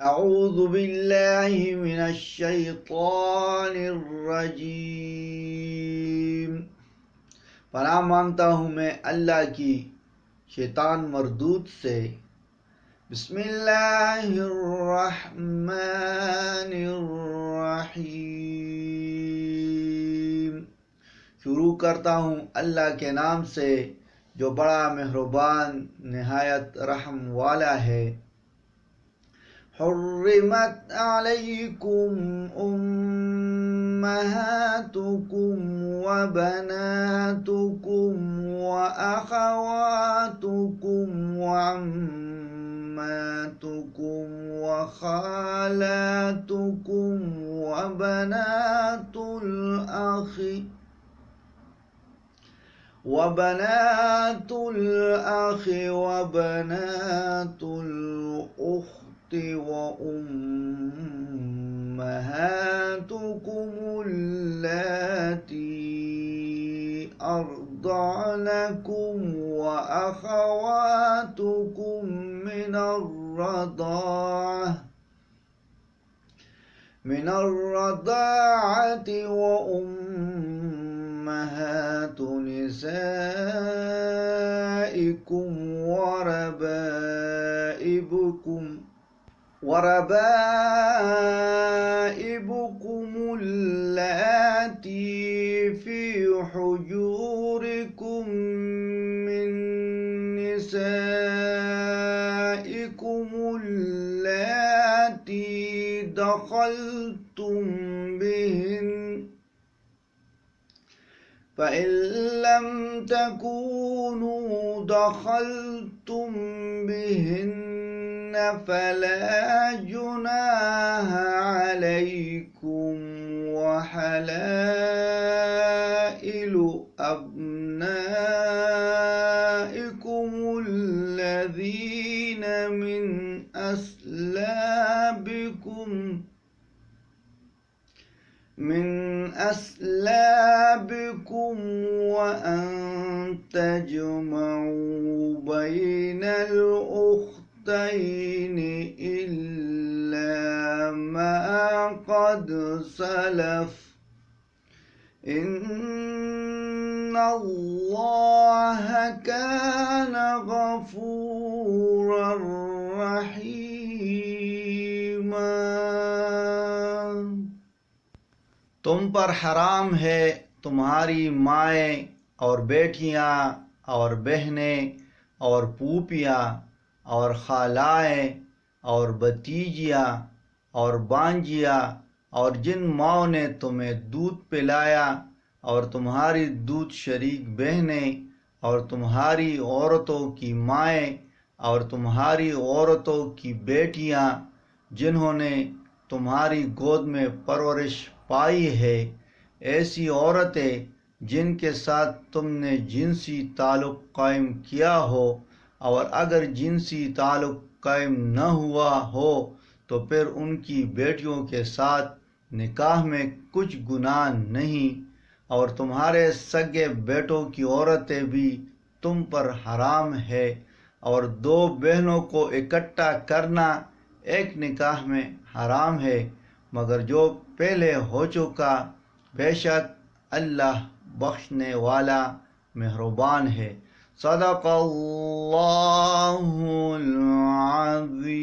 اعوذ باللہ من الشیطان الرجیم، پناہ مانگتا ہوں میں اللہ کی شیطان مردود سے۔ بسم اللہ الرحمن الرحیم، شروع کرتا ہوں اللہ کے نام سے جو بڑا مہربان نہایت رحم والا ہے۔ حرمت علیکم امہاتکم وبناتکم واخواتکم وعماتکم وخالاتکم وبنات الأخ وبنات الأخت وأمهاتكم اللاتي أرضعنكم وأخواتكم من الرضاعة وأمهات نسائكم وربائبكم اللاتي في حجوركم من نسائكم اللاتي دخلتم بهن، فإن لم تكونوا دخلتم بهن فلا جناح عليكم، وحلائل أبنائكم الذين من أسلابكم وأن تجمعوا بين الأختين إلا ما قد سلف، إن الله كان غفورا رحيما۔ تم پر حرام ہے تمہاری مائیں اور بیٹیاں اور بہنیں اور پھوپھیاں اور خالائیں اور بھتیجیاں اور بانجیاں اور جن ماؤں نے تمہیں دودھ پلایا، اور تمہاری دودھ شریک بہنیں اور تمہاری عورتوں کی مائیں اور تمہاری عورتوں کی بیٹیاں جنہوں نے تمہاری گود میں پرورش پائی ہے، ایسی عورتیں جن کے ساتھ تم نے جنسی تعلق قائم کیا ہو، اور اگر جنسی تعلق قائم نہ ہوا ہو تو پھر ان کی بیٹیوں کے ساتھ نکاح میں کچھ گناہ نہیں، اور تمہارے سگے بیٹوں کی عورتیں بھی تم پر حرام ہے، اور دو بہنوں کو اکٹھا کرنا ایک نکاح میں حرام ہے مگر جو پہلے ہو چکا، بے شک اللہ بخشنے والا مہربان ہے۔ صدق اللہ العظیم۔